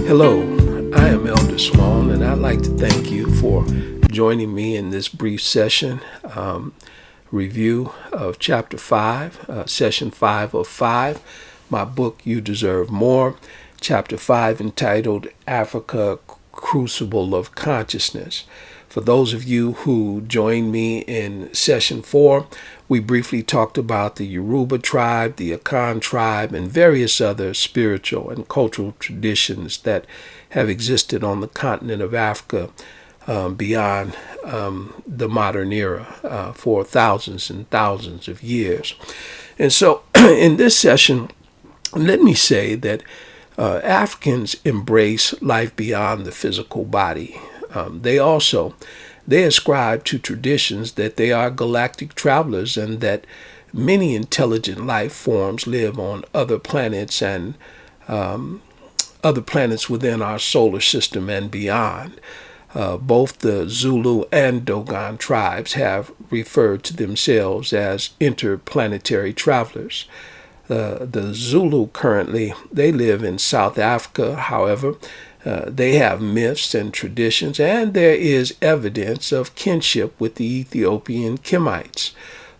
Hello, I am Elder Small, and I'd like to thank you for joining me in this brief session review of Chapter 5, Session 5 of 5, my book, You Deserve More, Chapter 5 entitled Africa, Crucible of Consciousness. For those of you who joined me in Session 4, we briefly talked about the Yoruba tribe, the Akan tribe, and various other spiritual and cultural traditions that have existed on the continent of Africa beyond the modern era for thousands and thousands of years. And so in this session, let me say that Africans embrace life beyond the physical body. They ascribe to traditions that they are galactic travelers and that many intelligent life forms live on other planets and other planets within our solar system and beyond. Both the Zulu and Dogon tribes have referred to themselves as interplanetary travelers. The Zulu currently, they live in South Africa. However, they have myths and traditions, and there is evidence of kinship with the Ethiopian Kemites.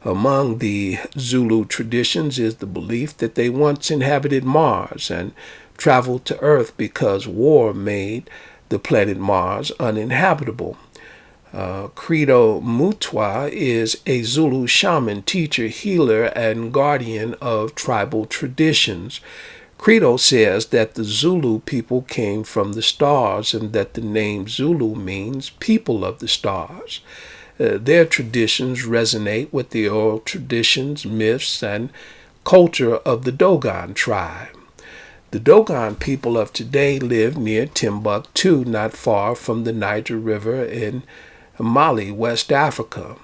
Among the Zulu traditions is the belief that they once inhabited Mars and traveled to Earth because war made the planet Mars uninhabitable. Credo Mutwa is a Zulu shaman, teacher, healer, and guardian of tribal traditions. Credo says that the Zulu people came from the stars and that the name Zulu means people of the stars. Their traditions resonate with the oral traditions, myths, and culture of the Dogon tribe. The Dogon people of today live near Timbuktu, not far from the Niger River in Mali, West Africa.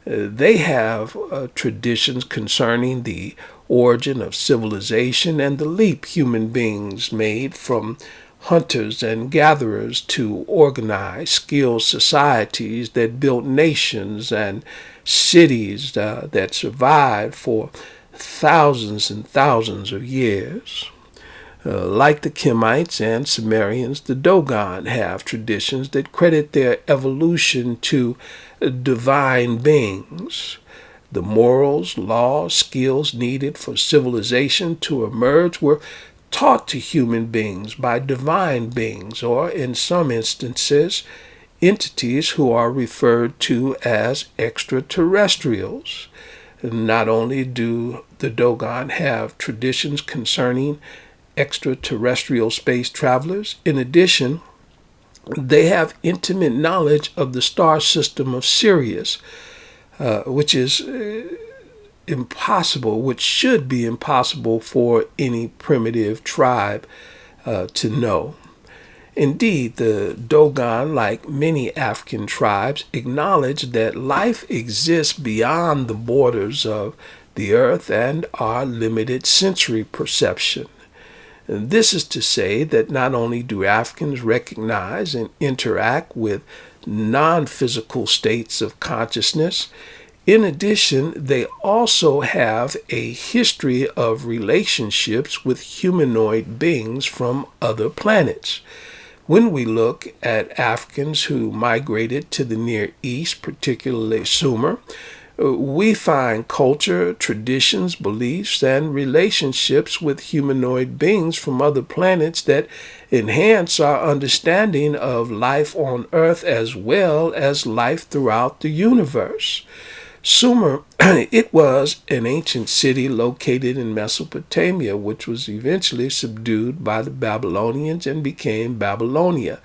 They have traditions concerning the origin of civilization and the leap human beings made from hunters and gatherers to organized, skilled societies that built nations and cities that survived for thousands and thousands of years. Like the Kemites and Sumerians, the Dogon have traditions that credit their evolution to divine beings. The morals, laws, skills needed for civilization to emerge were taught to human beings by divine beings, or in some instances, entities who are referred to as extraterrestrials. Not only do the Dogon have traditions concerning extraterrestrial space travelers, in addition, they have intimate knowledge of the star system of Sirius, which is impossible, which should be impossible for any primitive tribe to know. Indeed, the Dogon, like many African tribes, acknowledge that life exists beyond the borders of the earth and our limited sensory perception. And this is to say that not only do Africans recognize and interact with non-physical states of consciousness, in addition, they also have a history of relationships with humanoid beings from other planets. When we look at Africans who migrated to the Near East, particularly Sumer, we find culture, traditions, beliefs, and relationships with humanoid beings from other planets that enhance our understanding of life on Earth as well as life throughout the universe. Sumer, it was an ancient city located in Mesopotamia, which was eventually subdued by the Babylonians and became Babylonia.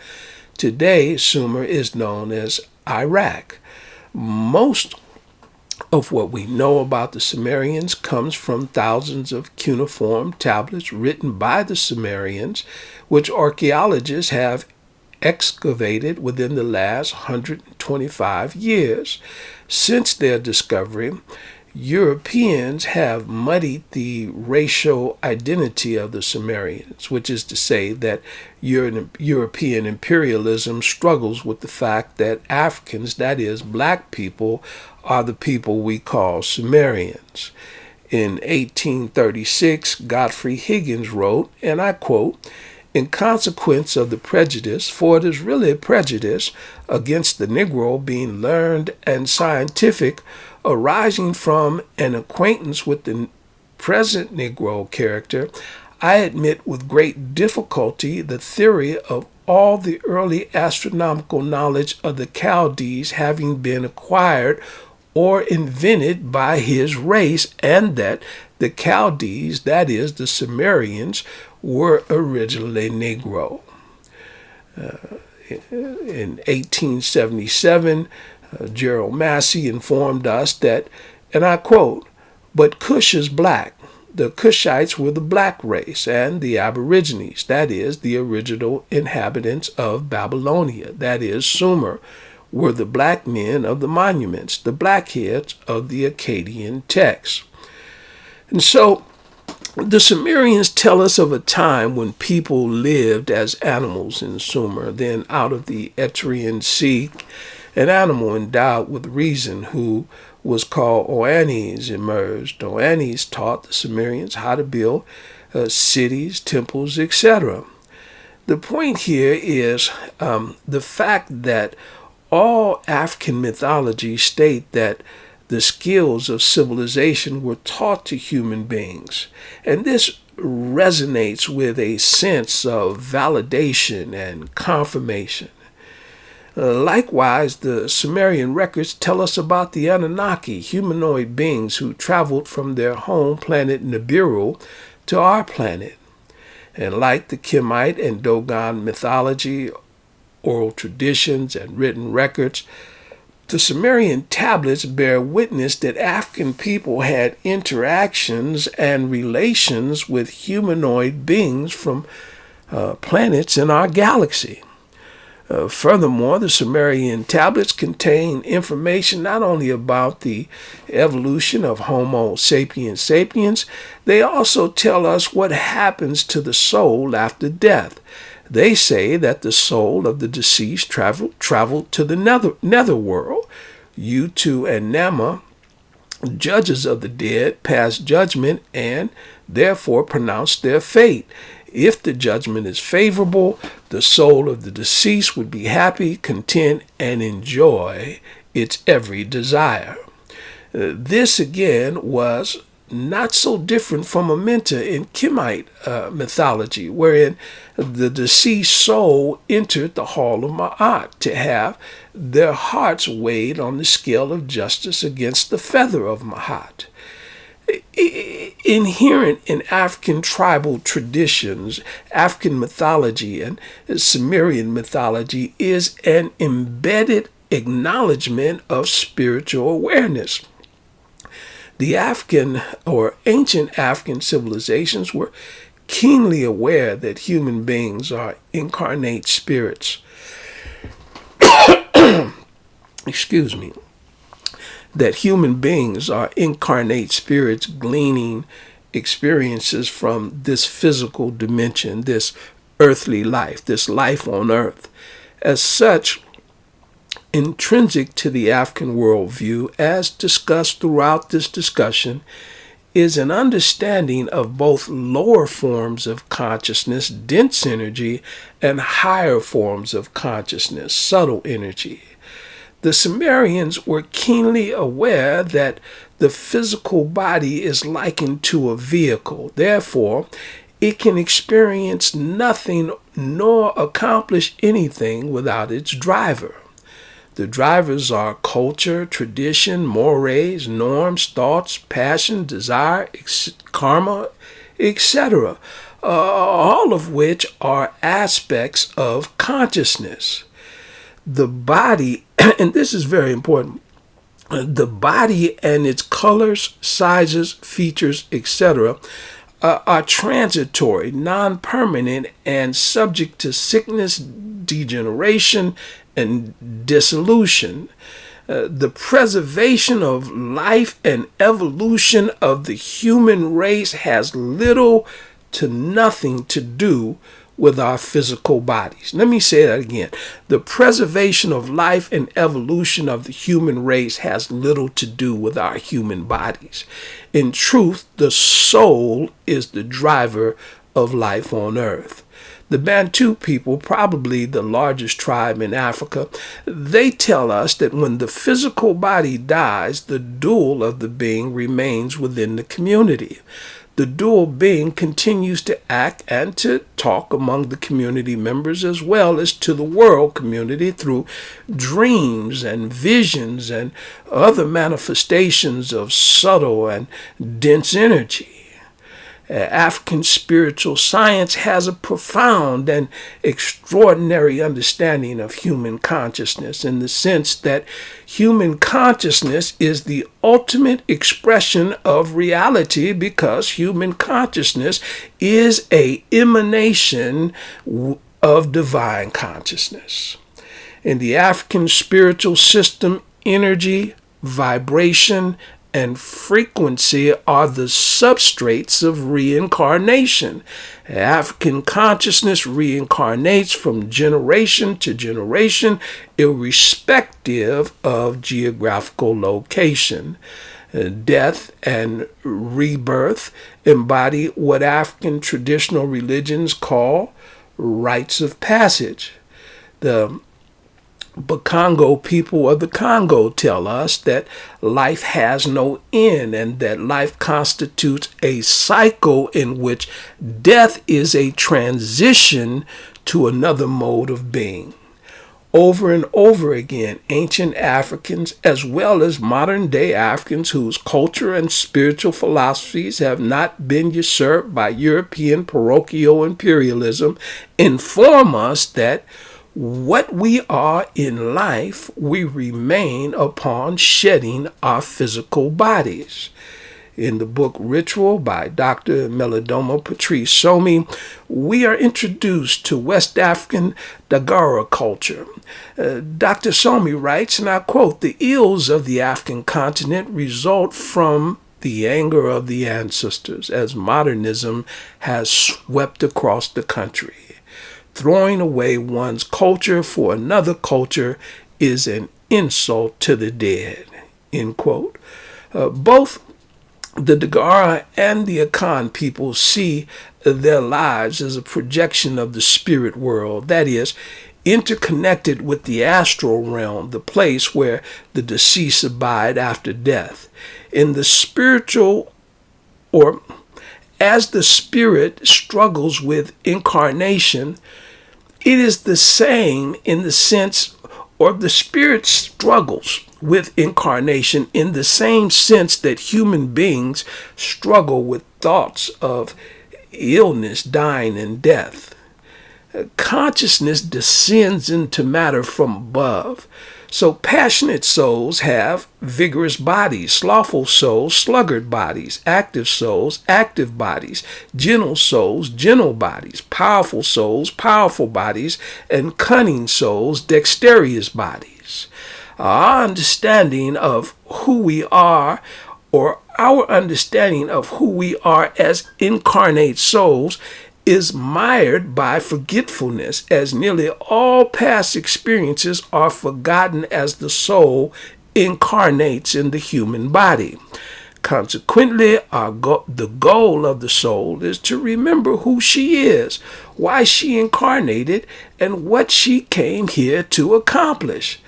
Today, Sumer is known as Iraq. Most of what we know about the Sumerians comes from thousands of cuneiform tablets written by the Sumerians, which archaeologists have excavated within the last 125 years. Since their discovery, Europeans have muddied the racial identity of the Sumerians, which is to say that European imperialism struggles with the fact that Africans, that is, black people, are the people we call Sumerians. In 1836, Godfrey Higgins wrote, and I quote, in consequence of the prejudice, for it is really a prejudice against the Negro being learned and scientific, arising from an acquaintance with the present Negro character, I admit with great difficulty the theory of all the early astronomical knowledge of the Chaldees having been acquired or invented by his race, and that the Chaldees, that is, the Sumerians, were originally Negro. In 1877, Gerald Massey informed us that, and I quote, "But Cush is black. The Cushites were the black race, and the Aborigines, that is, the original inhabitants of Babylonia, that is, Sumer, were the black men of the monuments, the blackheads of the Akkadian texts." And so the Sumerians tell us of a time when people lived as animals in Sumer. Then out of the Etrian Sea, an animal endowed with reason, who was called Oannes, emerged. Oannes taught the Sumerians how to build cities, temples, etc. The point here is the fact that all African mythology state that the skills of civilization were taught to human beings. And this resonates with a sense of validation and confirmation. Likewise, the Sumerian records tell us about the Anunnaki, humanoid beings who traveled from their home planet Nibiru to our planet. And like the Kimite and Dogon mythology, oral traditions, and written records, the Sumerian tablets bear witness that African people had interactions and relations with humanoid beings from planets in our galaxy. Furthermore, the Sumerian tablets contain information not only about the evolution of Homo sapiens sapiens, they also tell us what happens to the soul after death. They say that the soul of the deceased traveled to the netherworld. Utu and Nama, judges of the dead, pass judgment and therefore pronounce their fate. If the judgment is favorable, the soul of the deceased would be happy, content, and enjoy its every desire. This again was not so different from Amenta in Kimite mythology, wherein the deceased soul entered the hall of Ma'at to have their hearts weighed on the scale of justice against the feather of Ma'at. Inherent in African tribal traditions, African mythology, and Sumerian mythology is an embedded acknowledgement of spiritual awareness. The African or ancient African civilizations were keenly aware that human beings are incarnate spirits. Excuse me. That human beings are incarnate spirits gleaning experiences from this physical dimension, this earthly life, this life on earth. As such, intrinsic to the African worldview, as discussed throughout this discussion, is an understanding of both lower forms of consciousness, dense energy, and higher forms of consciousness, subtle energy. The Sumerians were keenly aware that the physical body is likened to a vehicle. Therefore, it can experience nothing nor accomplish anything without its driver. The drivers are culture, tradition, mores, norms, thoughts, passion, desire, karma, etc., all of which are aspects of consciousness. The body, and this is very important, the body and its colors, sizes, features, etc., are transitory, non-permanent, and subject to sickness, degeneration, and dissolution. The preservation of life and evolution of the human race has little to nothing to do with our physical bodies. Let me say that again. The preservation of life and evolution of the human race has little to do with our human bodies. In truth, the soul is the driver of life on earth. The Bantu people, probably the largest tribe in Africa, they tell us that when the physical body dies, the dual of the being remains within the community. The dual being continues to act and to talk among the community members as well as to the world community through dreams and visions and other manifestations of subtle and dense energy. African spiritual science has a profound and extraordinary understanding of human consciousness in the sense that human consciousness is the ultimate expression of reality because human consciousness is an emanation of divine consciousness. In the African spiritual system, energy, vibration, and frequency are the substrates of reincarnation. African consciousness reincarnates from generation to generation, irrespective of geographical location. Death and rebirth embody what African traditional religions call rites of passage. The Bakongo people of the Congo tell us that life has no end and that life constitutes a cycle in which death is a transition to another mode of being. Over and over again, ancient Africans, as well as modern-day Africans whose culture and spiritual philosophies have not been usurped by European parochial imperialism, inform us that what we are in life, we remain upon shedding our physical bodies. In the book Ritual by Dr. Melodoma Patrice Somi, we are introduced to West African Dagara culture. Dr. Somi writes, and I quote, "The ills of the African continent result from the anger of the ancestors as modernism has swept across the country. Throwing away one's culture for another culture is an insult to the dead," end quote. Both the Dagara and the Akan people see their lives as a projection of the spirit world, that is, interconnected with the astral realm, the place where the deceased abide after death. In the spiritual, or as the spirit struggles with incarnation, it is the same in the sense, or the spirit struggles with incarnation in the same sense that human beings struggle with thoughts of illness, dying, and death. Consciousness descends into matter from above. So passionate souls have vigorous bodies, slothful souls, sluggard bodies, active souls, active bodies, gentle souls, gentle bodies, powerful souls, powerful bodies, and cunning souls, dexterous bodies. Our understanding of who we are, or our understanding of who we are as incarnate souls, is mired by forgetfulness, as nearly all past experiences are forgotten as the soul incarnates in the human body. Consequently, the goal of the soul is to remember who she is, why she incarnated, and what she came here to accomplish.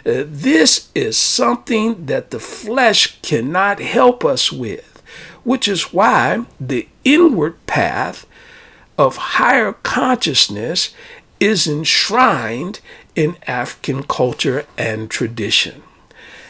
This is something that the flesh cannot help us with, which is why the inward path of higher consciousness is enshrined in African culture and tradition.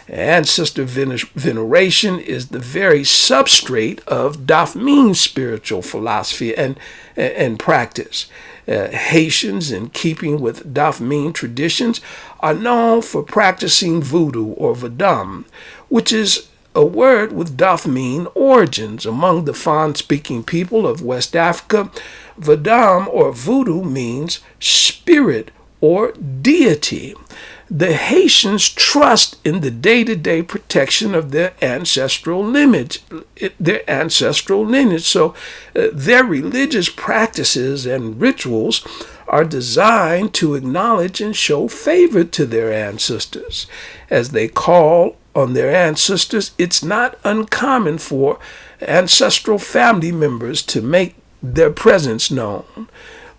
Ancestor veneration is the very substrate of Dafmin spiritual philosophy and practice. Haitians, in keeping with Dafmin traditions, are known for practicing voodoo or vadam, which is a word with Dafmin origins. Among the Fon-speaking people of West Africa, vadam or voodoo means spirit or deity. The Haitians trust in the day-to-day protection of their ancestral lineage. So their religious practices and rituals are designed to acknowledge and show favor to their ancestors. As they call on their ancestors, it's not uncommon for ancestral family members to make their presence known.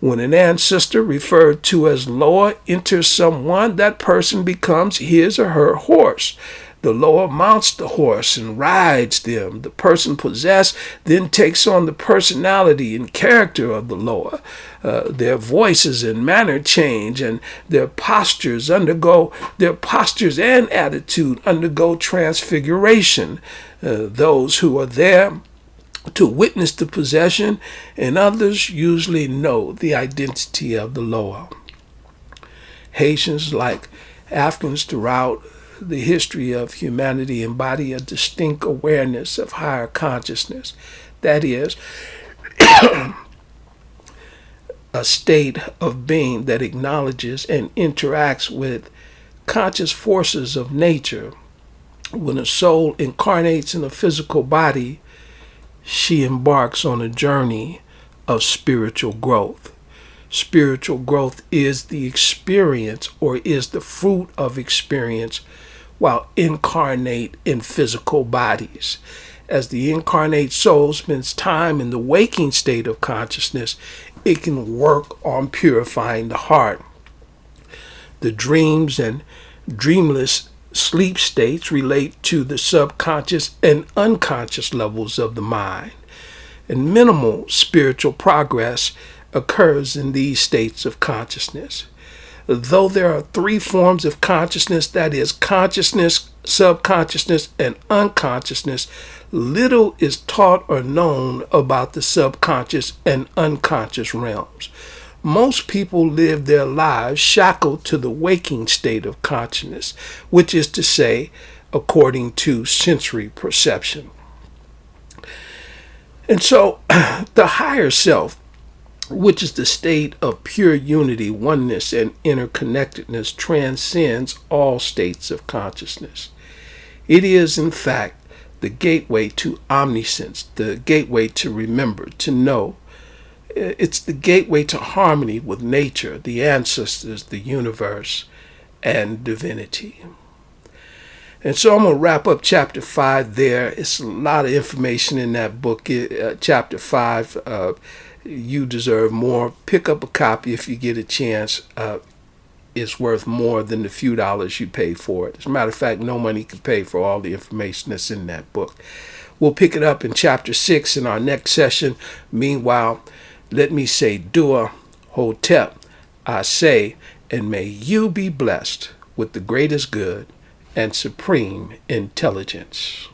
When an ancestor referred to as Loa enters someone, that person becomes his or her horse. The Loa mounts the horse and rides them. The person possessed then takes on the personality and character of the Loa. Their voices and manner change, and their postures and attitude undergo transfiguration. Those who are there to witness the possession and others usually know the identity of the Loa. Haitians, like Africans throughout the history of humanity, embody a distinct awareness of higher consciousness. That is, a state of being that acknowledges and interacts with conscious forces of nature. When a soul incarnates in a physical body, she embarks on a journey of spiritual growth. Spiritual growth is the experience, or is the fruit of experience, while incarnate in physical bodies. As the incarnate soul spends time in the waking state of consciousness, it can work on purifying the heart. The dreams and dreamless sleep states relate to the subconscious and unconscious levels of the mind, and minimal spiritual progress occurs in these states of consciousness. Though there are three forms of consciousness, that is, consciousness, subconsciousness, and unconsciousness, little is taught or known about the subconscious and unconscious realms. Most people live their lives shackled to the waking state of consciousness, which is to say, according to sensory perception. And so, the higher self, which is the state of pure unity, oneness, and interconnectedness, transcends all states of consciousness. It is, in fact, the gateway to omniscience, the gateway to remember, to know. It's the gateway to harmony with nature, the ancestors, the universe, and divinity. And so I'm going to wrap up chapter 5 there. It's a lot of information in that book. Chapter 5, you deserve more. Pick up a copy if you get a chance. It's worth more than the few dollars you pay for it. As a matter of fact, no money can pay for all the information that's in that book. We'll pick it up in chapter 6 in our next session. Meanwhile, let me say Dua, Hotep, I say, and may you be blessed with the greatest good and supreme intelligence.